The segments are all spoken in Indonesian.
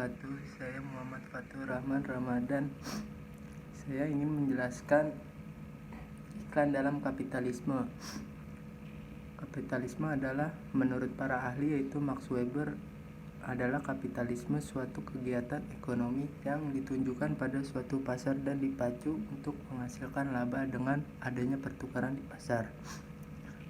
wabarakatuh. Saya Muhammad Fatur Rahman Ramadan. Saya ingin menjelaskan iklan dalam kapitalisme. Kapitalisme adalah, menurut para ahli yaitu Max Weber, adalah kapitalisme suatu kegiatan ekonomi yang ditunjukkan pada suatu pasar dan dipacu untuk menghasilkan laba dengan adanya pertukaran di pasar.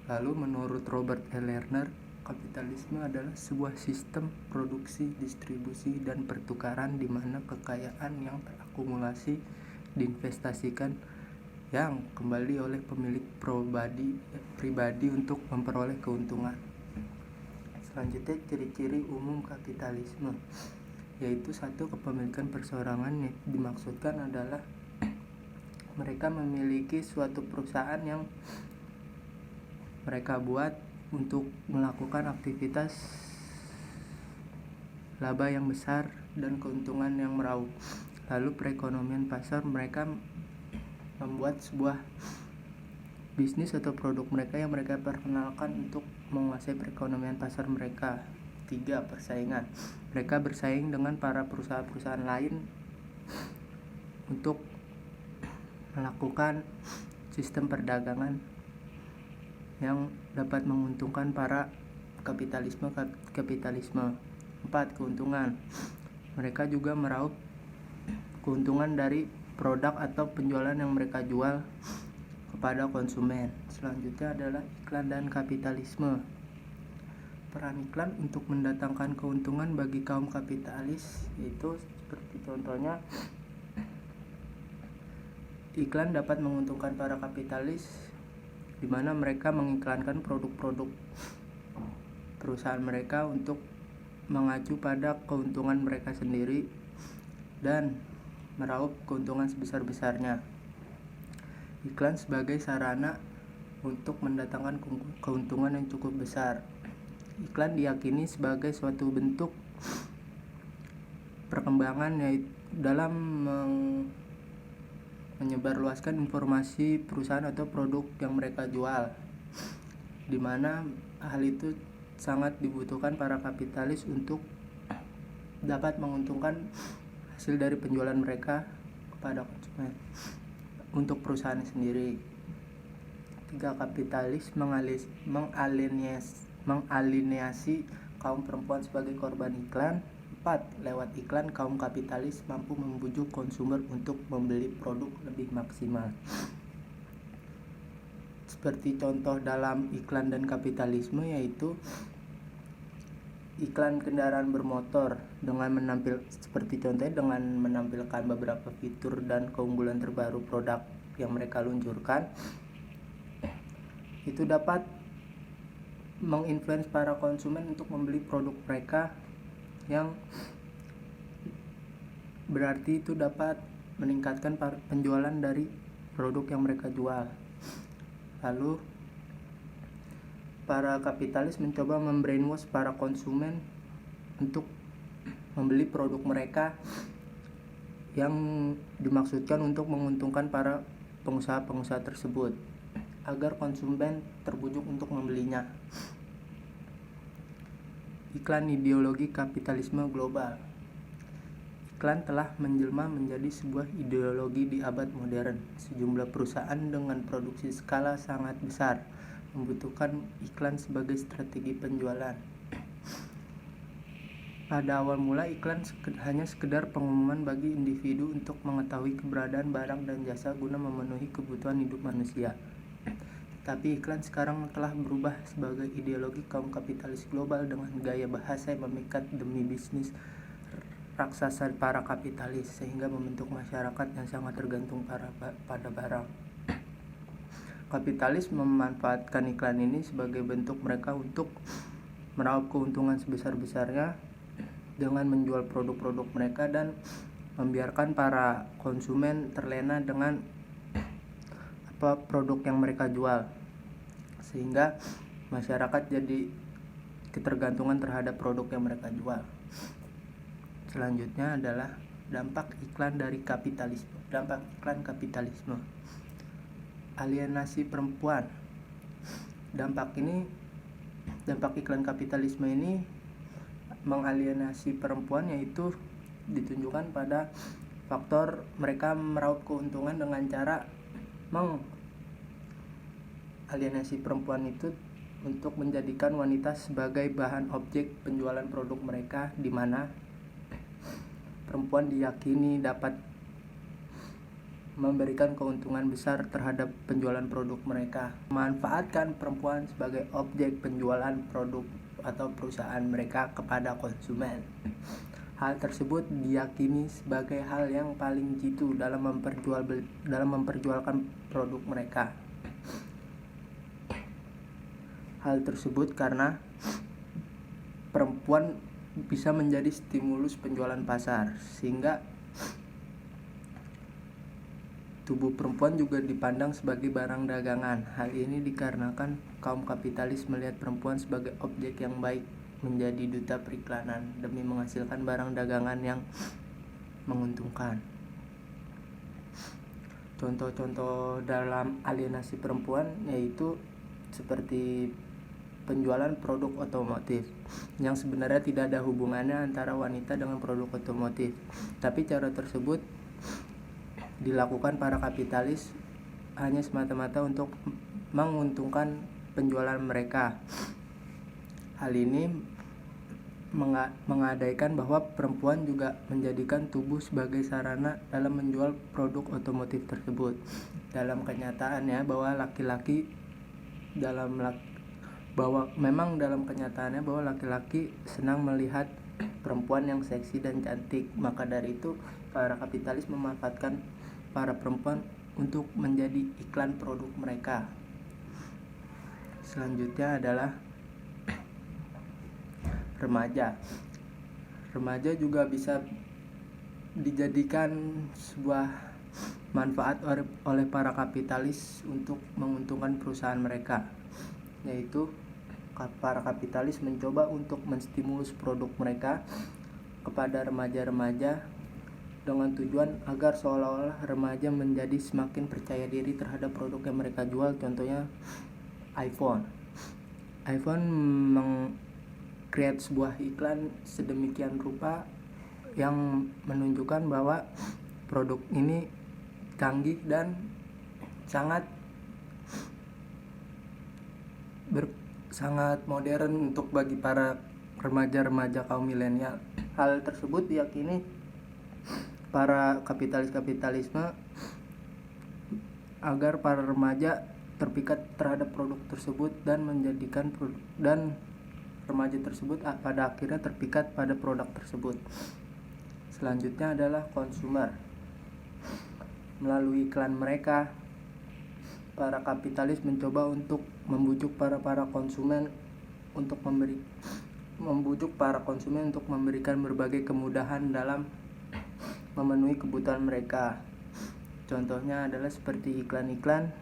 Lalu menurut Robert E. Lerner, kapitalisme adalah sebuah sistem produksi, distribusi, dan pertukaran di mana kekayaan yang terakumulasi diinvestasikan yang kembali oleh pemilik pribadi untuk memperoleh keuntungan. Selanjutnya, ciri-ciri umum kapitalisme, yaitu satu, kepemilikan perseorangan. Yang dimaksudkan adalah mereka memiliki suatu perusahaan yang mereka buat untuk melakukan aktivitas laba yang besar dan keuntungan yang meraup. Lalu perekonomian pasar, mereka membuat sebuah bisnis atau produk mereka yang mereka perkenalkan untuk menguasai perekonomian pasar mereka. 3, persaingan. Mereka bersaing dengan para perusahaan-perusahaan lain untuk melakukan sistem perdagangan yang dapat menguntungkan para kapitalisme. 4, keuntungan. Mereka juga meraup keuntungan dari produk atau penjualan yang mereka jual kepada konsumen. Selanjutnya adalah iklan dan kapitalisme. Peran iklan untuk mendatangkan keuntungan bagi kaum kapitalis, yaitu seperti contohnya, iklan dapat menguntungkan para kapitalis di mana mereka mengiklankan produk-produk perusahaan mereka untuk mengacu pada keuntungan mereka sendiri dan meraup keuntungan sebesar-besarnya. Iklan sebagai sarana untuk mendatangkan keuntungan yang cukup besar. Iklan diyakini sebagai suatu bentuk perkembangan yaitu dalam menyebarluaskan informasi perusahaan atau produk yang mereka jual, di mana hal itu sangat dibutuhkan para kapitalis untuk dapat menguntungkan hasil dari penjualan mereka kepada konsumen untuk perusahaan sendiri. 3, kapitalis mengalienasi kaum perempuan sebagai korban iklan. 4, lewat iklan kaum kapitalis mampu membujuk konsumer untuk membeli produk lebih maksimal. Seperti contoh dalam iklan dan kapitalisme, yaitu iklan kendaraan bermotor dengan menampilkan beberapa fitur dan keunggulan terbaru produk yang mereka luncurkan. Itu dapat menginfluence para konsumen untuk membeli produk mereka, yang berarti itu dapat meningkatkan penjualan dari produk yang mereka jual. Lalu para kapitalis mencoba membrainwash para konsumen untuk membeli produk mereka yang dimaksudkan untuk menguntungkan para pengusaha-pengusaha tersebut agar konsumen terbujuk untuk membelinya. Iklan ideologi kapitalisme global. Iklan telah menjelma menjadi sebuah ideologi di abad modern. Sejumlah perusahaan dengan produksi skala sangat besar membutuhkan iklan sebagai strategi penjualan. Pada awal mula, iklan hanya sekedar pengumuman bagi individu untuk mengetahui keberadaan barang dan jasa guna memenuhi kebutuhan hidup manusia. Tapi iklan sekarang telah berubah sebagai ideologi kaum kapitalis global dengan gaya bahasa yang memikat demi bisnis raksasa para kapitalis, sehingga membentuk masyarakat yang sangat tergantung pada barang. Kapitalis memanfaatkan iklan ini sebagai bentuk mereka untuk meraup keuntungan sebesar-besarnya dengan menjual produk-produk mereka dan membiarkan para konsumen terlena dengan produk yang mereka jual, sehingga masyarakat jadi ketergantungan terhadap produk yang mereka jual. Selanjutnya adalah dampak iklan dari kapitalisme. Dampak iklan kapitalisme. Alienasi perempuan. Dampak iklan kapitalisme ini mengalienasi perempuan, yaitu ditunjukkan pada faktor mereka meraup keuntungan dengan cara alienasi perempuan itu untuk menjadikan wanita sebagai bahan objek penjualan produk mereka, di mana perempuan diyakini dapat memberikan keuntungan besar terhadap penjualan produk mereka, memanfaatkan perempuan sebagai objek penjualan produk atau perusahaan mereka kepada konsumen. Hal tersebut diyakini sebagai hal yang paling jitu dalam memperjualkan produk mereka. Hal tersebut karena perempuan bisa menjadi stimulus penjualan pasar, sehingga tubuh perempuan juga dipandang sebagai barang dagangan. Hal ini dikarenakan kaum kapitalis melihat perempuan sebagai objek yang baik menjadi duta periklanan demi menghasilkan barang dagangan yang menguntungkan. Contoh-contoh dalam alienasi perempuan yaitu seperti penjualan produk otomotif, yang sebenarnya tidak ada hubungannya antara wanita dengan produk otomotif, tapi cara tersebut dilakukan para kapitalis hanya semata-mata untuk menguntungkan penjualan mereka. Hal ini mengabaikan bahwa perempuan juga menjadikan tubuh sebagai sarana dalam menjual produk otomotif tersebut. Dalam kenyataannya bahwa laki-laki senang melihat perempuan yang seksi dan cantik. Maka dari itu para kapitalis memanfaatkan para perempuan untuk menjadi iklan produk mereka. Selanjutnya adalah remaja. Remaja juga bisa dijadikan sebuah manfaat oleh para kapitalis untuk menguntungkan perusahaan mereka, yaitu para kapitalis mencoba untuk menstimulus produk mereka kepada remaja-remaja dengan tujuan agar seolah-olah remaja menjadi semakin percaya diri terhadap produk yang mereka jual. Contohnya iPhone meng-create sebuah iklan sedemikian rupa yang menunjukkan bahwa produk ini canggih dan sangat modern untuk bagi para remaja-remaja kaum milenial. Hal tersebut diyakini para kapitalisme agar para remaja terpikat terhadap produk tersebut dan remaja tersebut pada akhirnya terpikat pada produk tersebut. Selanjutnya adalah konsumer. Melalui iklan mereka, para kapitalis mencoba untuk membujuk para konsumen untuk memberikan berbagai kemudahan dalam memenuhi kebutuhan mereka. Contohnya adalah seperti iklan-iklan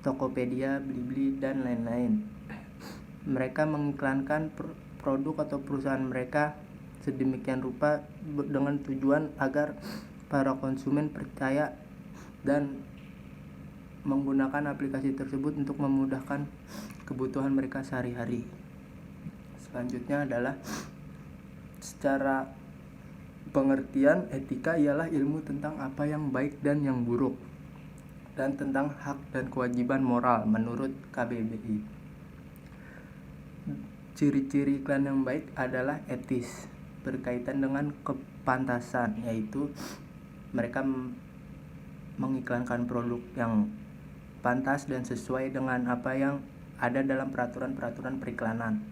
Tokopedia, Blibli, dan lain-lain. Mereka mengiklankan produk atau perusahaan mereka sedemikian rupa dengan tujuan agar para konsumen percaya dan menggunakan aplikasi tersebut untuk memudahkan kebutuhan mereka sehari-hari. Selanjutnya adalah secara pengertian etika ialah ilmu tentang apa yang baik dan yang buruk, dan tentang hak dan kewajiban moral menurut KBBI. Ciri-ciri iklan yang baik adalah etis, berkaitan dengan kepantasan, yaitu mereka mengiklankan produk yang pantas dan sesuai dengan apa yang ada dalam peraturan-peraturan periklanan.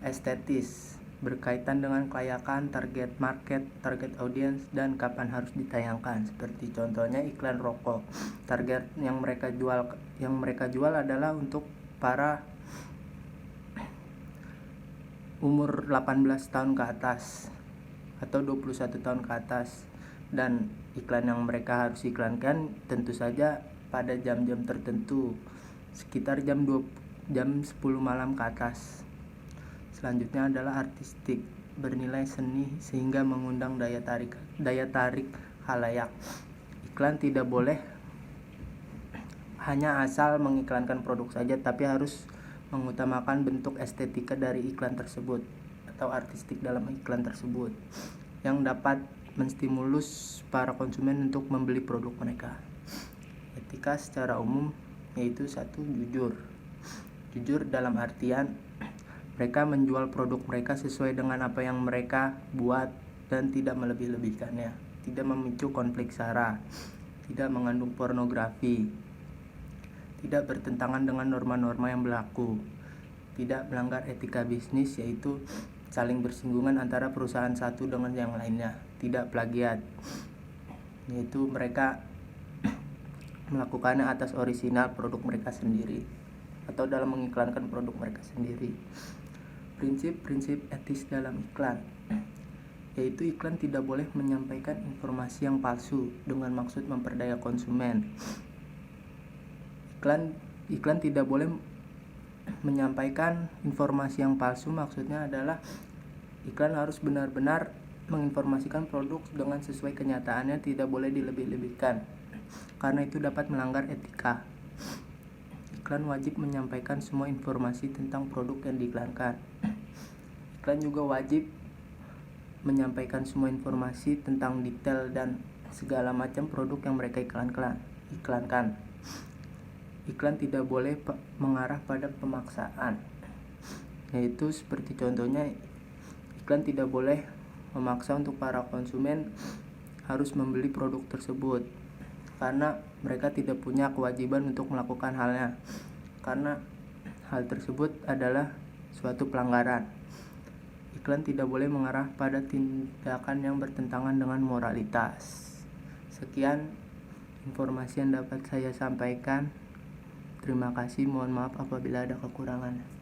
Estetis, berkaitan dengan kelayakan, target market, target audience, dan kapan harus ditayangkan. Seperti contohnya iklan rokok. Target yang mereka jual adalah untuk para umur 18 tahun ke atas atau 21 tahun ke atas, dan iklan yang mereka harus iklankan tentu saja pada jam-jam tertentu, sekitar jam 10 malam ke atas. Selanjutnya adalah artistik, bernilai seni sehingga mengundang daya tarik khalayak. Iklan tidak boleh hanya asal mengiklankan produk saja, tapi harus mengutamakan bentuk estetika dari iklan tersebut. atau artistik dalam iklan tersebut yang dapat menstimulus para konsumen untuk membeli produk mereka. Etika secara umum yaitu satu, jujur. Jujur dalam artian mereka menjual produk mereka sesuai dengan apa yang mereka buat dan tidak melebih-lebihkannya, tidak memicu konflik sara, tidak mengandung pornografi, tidak bertentangan dengan norma-norma yang berlaku, tidak melanggar etika bisnis yaitu saling bersinggungan antara perusahaan satu dengan yang lainnya, tidak plagiat yaitu mereka melakukannya atas orisinal produk mereka sendiri atau dalam mengiklankan produk mereka sendiri. Prinsip-prinsip etis dalam iklan yaitu iklan tidak boleh menyampaikan informasi yang palsu dengan maksud memperdaya konsumen. Iklan tidak boleh menyampaikan informasi yang palsu, maksudnya adalah iklan harus benar-benar menginformasikan produk dengan sesuai kenyataannya, tidak boleh dilebih-lebihkan karena itu dapat melanggar etika. Iklan wajib menyampaikan semua informasi tentang produk yang diiklankan. Iklan juga wajib menyampaikan semua informasi tentang detail dan segala macam produk yang mereka iklankan. Iklan tidak boleh mengarah pada pemaksaan, yaitu seperti contohnya iklan tidak boleh memaksa untuk para konsumen harus membeli produk tersebut karena mereka tidak punya kewajiban untuk melakukan halnya, karena hal tersebut adalah suatu pelanggaran. Iklan tidak boleh mengarah pada tindakan yang bertentangan dengan moralitas. Sekian informasi yang dapat saya sampaikan. Terima kasih, mohon maaf apabila ada kekurangan.